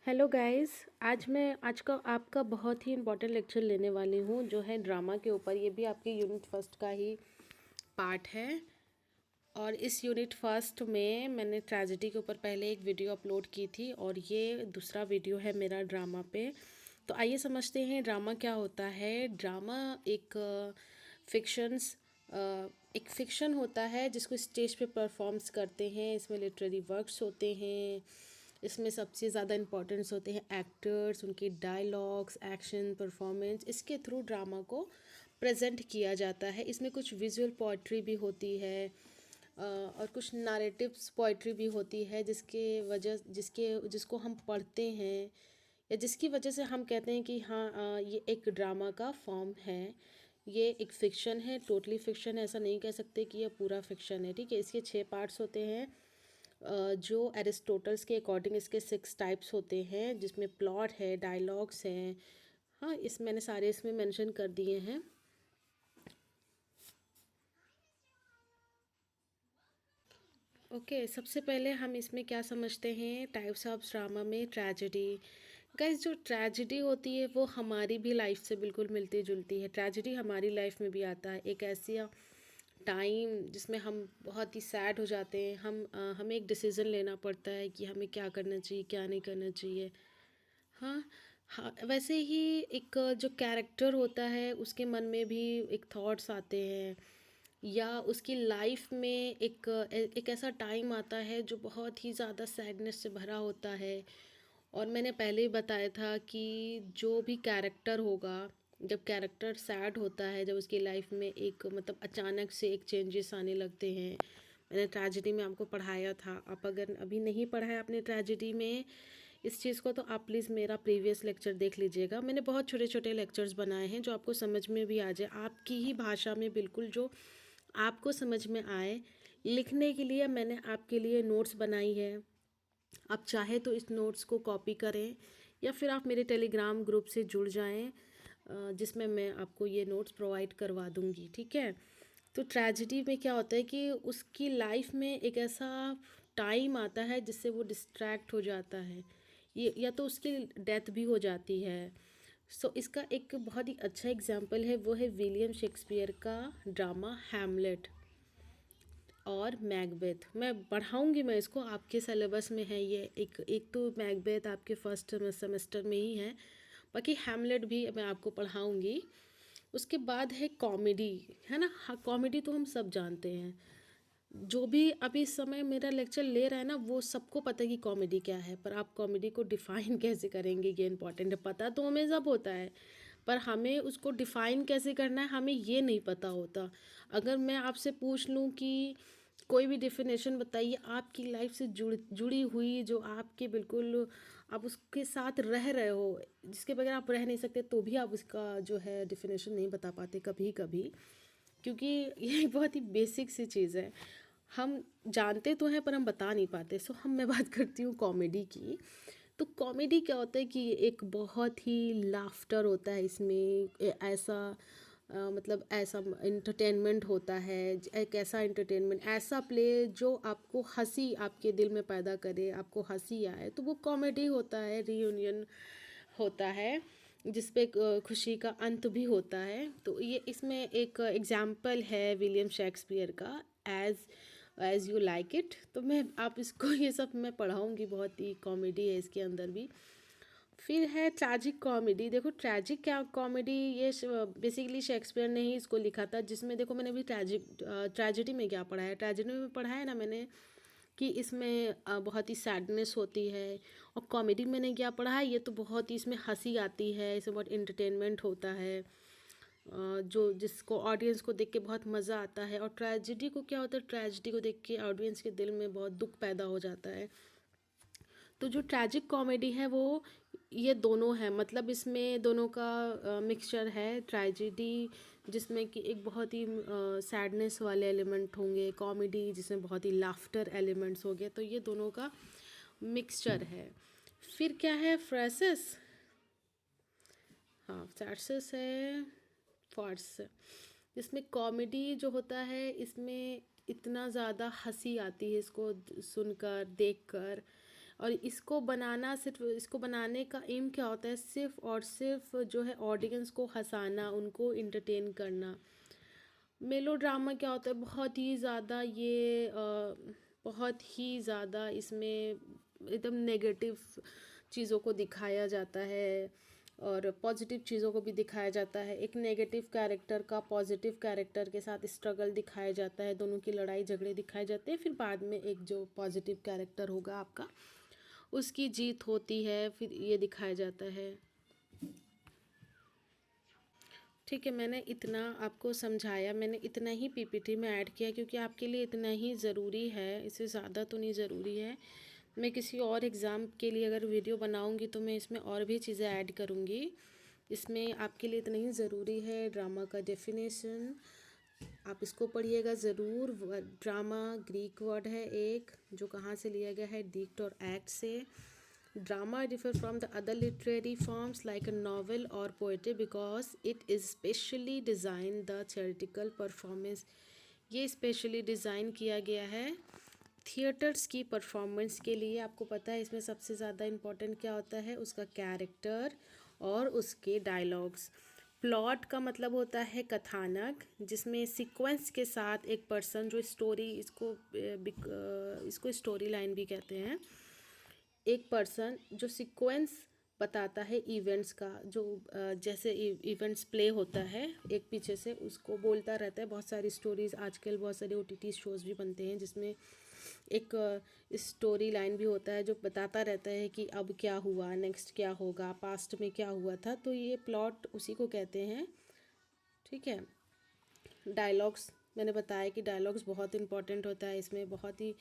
Hello guys. आज का आपका बहुत ही इम्पोर्टेंट लेक्चर लेने वाली हूँ जो है ड्रामा के ऊपर। ये भी आपके यूनिट फर्स्ट का ही पार्ट है। और इस यूनिट फर्स्ट में मैंने ट्रेजेडी के ऊपर पहले एक वीडियो अपलोड की थी और ये दूसरा वीडियो है मेरा ड्रामा पे। तो आइए समझते हैं ड्रामा क्या होता है। ड्रामा फिक्शंस एक फिक्शन होता है जिसको स्टेज पे परफॉर्म्स करते हैं। इसमें लिटरेरी वर्क्स होते हैं। इसमें सबसे ज़्यादा इम्पोर्टेंस होते हैं एक्टर्स, उनके डायलॉग्स, एक्शन, परफॉर्मेंस। इसके थ्रू ड्रामा को प्रेजेंट किया जाता है। इसमें कुछ विजुअल पोइट्री भी होती है और कुछ नैरेटिव्स पोइट्री भी होती है जिसको हम पढ़ते हैं या जिसकी वजह से हम कहते हैं कि हाँ ये एक ड्रामा का फॉर्म है। ये एक फ़िक्शन है, टोटली फ़िक्शन है। ऐसा नहीं कह सकते कि ये पूरा फ़िक्शन है। ठीक है, इसके 6 पार्ट्स होते हैं। जो एरिस्टोटल्स के अकॉर्डिंग इसके 6 टाइप्स होते हैं जिसमें प्लॉट है, डायलॉग्स हैं। हाँ, इस मैंने सारे इसमें मेंशन कर दिए हैं। ओके, सबसे पहले हम इसमें क्या समझते हैं टाइप्स ऑफ ड्रामा में ट्रेजेडी। गाइस, जो ट्रेजेडी होती है वो हमारी भी लाइफ से बिल्कुल मिलती जुलती है। ट्रेजेडी हमारी लाइफ में भी आता है। एक ऐसी टाइम जिसमें हम बहुत ही सैड हो जाते हैं। हमें एक डिसीज़न लेना पड़ता है कि हमें क्या करना चाहिए, क्या नहीं करना चाहिए। हाँ, हाँ, वैसे ही एक जो कैरेक्टर होता है उसके मन में भी एक थॉट्स आते हैं या उसकी लाइफ में एक ऐसा टाइम आता है जो बहुत ही ज़्यादा सैडनेस से भरा होता है। और मैंने पहले ही बताया था कि जो भी कैरेक्टर होगा, जब कैरेक्टर सैड होता है, जब उसकी लाइफ में एक मतलब अचानक से एक चेंजेस आने लगते हैं। मैंने ट्रेजेडी में आपको पढ़ाया था। आप अगर अभी नहीं पढ़ा है आपने ट्रेजेडी में इस चीज़ को, तो आप प्लीज़ मेरा प्रीवियस लेक्चर देख लीजिएगा। मैंने बहुत छोटे छोटे लेक्चर्स बनाए हैं जो आपको समझ में भी आ जाए, आपकी ही भाषा में, बिल्कुल जो आपको समझ में आए। लिखने के लिए मैंने आपके लिए नोट्स बनाई है। आप चाहे तो इस नोट्स को कॉपी करें या फिर आप मेरे टेलीग्राम ग्रुप से जुड़ जाएं जिसमें मैं आपको ये नोट्स प्रोवाइड करवा दूंगी। ठीक है, तो ट्रेजेडी में क्या होता है कि उसकी लाइफ में एक ऐसा टाइम आता है जिससे वो डिस्ट्रैक्ट हो जाता है, ये या तो उसकी डेथ भी हो जाती है। इसका एक बहुत ही अच्छा एग्जाम्पल है, वो है विलियम शेक्सपियर का ड्रामा हैमलेट और मैकबेथ। मैं पढ़ाऊँगी, मैं इसको आपके सिलेबस में है। ये एक तो मैकबेथ आपके फर्स्ट सेमेस्टर में ही है, बाकी हैमलेट भी मैं आपको पढ़ाऊँगी। उसके बाद है कॉमेडी, है ना। हाँ, कॉमेडी तो हम सब जानते हैं। जो भी अभी इस समय मेरा लेक्चर ले रहा है ना, वो सबको पता है कि कॉमेडी क्या है, पर आप कॉमेडी को डिफ़ाइन कैसे करेंगे ये इंपॉर्टेंट है। पता तो हमें सब होता है, पर हमें उसको डिफ़ाइन कैसे करना है हमें ये नहीं पता होता। अगर मैं आपसे पूछ लूँ कि कोई भी डेफिनेशन बताइए आपकी लाइफ से जुड़ी हुई, जो आपके बिल्कुल आप उसके साथ रह रहे हो, जिसके बगैर आप रह नहीं सकते, तो भी आप उसका जो है डेफिनेशन नहीं बता पाते कभी कभी, क्योंकि ये एक बहुत ही बेसिक सी चीज़ है। हम जानते तो हैं पर हम बता नहीं पाते। हम मैं बात करती हूँ कॉमेडी की। तो कॉमेडी क्या होता है कि एक बहुत ही लाफ्टर होता है इसमें। ऐसा मतलब ऐसा इंटरटेनमेंट होता है, एक ऐसा इंटरटेनमेंट, ऐसा प्ले जो आपको हंसी आपके दिल में पैदा करे, आपको हंसी आए, तो वो कॉमेडी होता है। रीयूनियन होता है जिसपे खुशी का अंत भी होता है। तो ये इसमें एक एग्जाम्पल है विलियम शेक्सपियर का, एज यू लाइक इट। तो मैं आप इसको ये सब मैं पढ़ाऊँगी, बहुत ही कॉमेडी है इसके अंदर भी। फिर है ट्रैजिक कॉमेडी। देखो, ट्रैजिक क्या कॉमेडी, ये बेसिकली शेक्सपियर ने ही इसको लिखा था। जिसमें देखो मैंने भी ट्रेजेडी में क्या पढ़ा है, ट्रेजेडी में पढ़ा है ना मैंने कि इसमें बहुत ही सैडनेस होती है। और कॉमेडी में मैंने क्या पढ़ा है, ये तो बहुत ही इसमें हंसी आती है, इसमें बहुत इंटरटेनमेंट होता है, जो जिसको ऑडियंस को देख के बहुत मज़ा आता है। और ट्रेजेडी को क्या होता है, ट्रेजेडी को देख के ऑडियंस के दिल में बहुत दुख पैदा हो जाता है। तो जो ट्रैजिक कॉमेडी है वो ये दोनों है, मतलब इसमें दोनों का मिक्सचर है। ट्रेजेडी जिसमें कि एक बहुत ही सैडनेस वाले एलिमेंट होंगे, कॉमेडी जिसमें बहुत ही लाफ्टर एलिमेंट्स होंगे, तो ये दोनों का मिक्सचर है। फिर क्या है, फ्रेसेस। हाँ, फ्रेसेस है, फार्स। इसमें कॉमेडी जो होता है इसमें इतना ज़्यादा हंसी आती है इसको सुनकर, देखकर। और इसको बनाने का एम क्या होता है, सिर्फ और सिर्फ जो है ऑडियंस को हंसाना, उनको इंटरटेन करना। मेलोड्रामा क्या होता है, बहुत ही ज़्यादा बहुत ही ज़्यादा इसमें एकदम नेगेटिव चीज़ों को दिखाया जाता है और पॉजिटिव चीज़ों को भी दिखाया जाता है। एक नेगेटिव कैरेक्टर का पॉजिटिव कैरेक्टर के साथ स्ट्रगल दिखाया जाता है, दोनों की लड़ाई झगड़े दिखाए जाते हैं, फिर बाद में एक जो पॉजिटिव कैरेक्टर होगा आपका, उसकी जीत होती है, फिर ये दिखाया जाता है। ठीक है, मैंने इतना आपको समझाया, मैंने इतना ही पीपीटी में ऐड किया क्योंकि आपके लिए इतना ही ज़रूरी है, इससे ज़्यादा तो नहीं ज़रूरी है। मैं किसी और एग्ज़ाम के लिए अगर वीडियो बनाऊंगी तो मैं इसमें और भी चीज़ें ऐड करूंगी। इसमें आपके लिए इतना ही ज़रूरी है ड्रामा का डेफिनेशन, आप इसको पढ़िएगा ज़रूर। ड्रामा ग्रीक वर्ड है एक, जो कहाँ से लिया गया है, डिक्ट और एक्ट से। Drama differ from the other literary forms like a novel or poetry because it is specially designed the theatrical performance। ये स्पेशली डिज़ाइन किया गया है थिएटर्स की परफॉर्मेंस के लिए। आपको पता है इसमें सबसे ज़्यादा इम्पोर्टेंट क्या होता है, उसका कैरेक्टर और उसके डायलॉग्स। प्लॉट का मतलब होता है कथानक, जिसमें सीक्वेंस के साथ एक पर्सन जो स्टोरी, इसको स्टोरी लाइन भी कहते हैं। एक पर्सन जो सीक्वेंस बताता है इवेंट्स का, जो जैसे इवेंट्स प्ले होता है एक पीछे से, उसको बोलता रहता है। बहुत सारी स्टोरीज़ आजकल, बहुत सारे ओटीटी शोज़ भी बनते हैं जिसमें एक स्टोरी लाइन भी होता है जो बताता रहता है कि अब क्या हुआ, नेक्स्ट क्या होगा, पास्ट में क्या हुआ था, तो ये प्लॉट उसी को कहते हैं। ठीक है, डायलॉग्स मैंने बताया कि डायलॉग्स बहुत इंपॉर्टेंट होता है इसमें, बहुत ही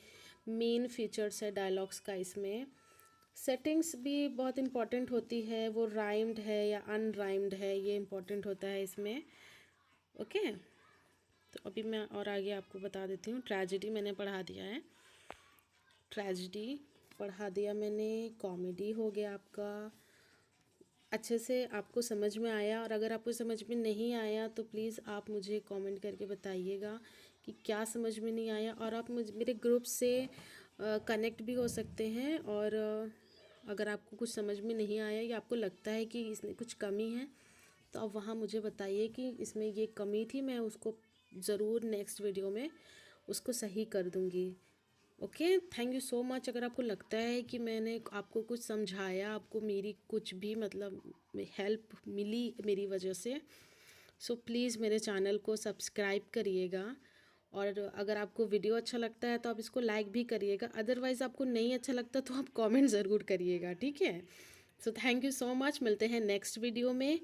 मेन फीचर्स है डायलॉग्स का इसमें। सेटिंग्स भी बहुत इंपॉर्टेंट होती है, वो राइम्ड है या अनराइम्ड है, ये इंपॉर्टेंट होता है इसमें। ओके, तो अभी मैं और आगे आपको बता देती हूँ। ट्रेजेडी मैंने पढ़ा दिया है, ट्रेजेडी पढ़ा दिया मैंने। कॉमेडी हो गया आपका, अच्छे से आपको समझ में आया। और अगर आपको समझ में नहीं आया तो प्लीज़ आप मुझे कमेंट करके बताइएगा कि क्या समझ में नहीं आया। और आप मेरे ग्रुप से कनेक्ट भी हो सकते हैं। और अगर आपको कुछ समझ में नहीं आया या आपको लगता है कि इसमें कुछ कमी है तो आप वहाँ मुझे बताइए कि इसमें ये कमी थी, मैं उसको ज़रूर नेक्स्ट वीडियो में उसको सही कर दूँगी। Okay, thank you so much. अगर आपको लगता है कि मैंने आपको कुछ समझाया, आपको मेरी कुछ भी मतलब हेल्प मिली मेरी वजह से, सो प्लीज़ मेरे चैनल को सब्सक्राइब करिएगा। और अगर आपको वीडियो अच्छा लगता है तो आप इसको लाइक भी करिएगा, अदरवाइज़ आपको नहीं अच्छा लगता तो आप कमेंट ज़रूर करिएगा। ठीक है, so thank you so much, मिलते हैं नेक्स्ट वीडियो में।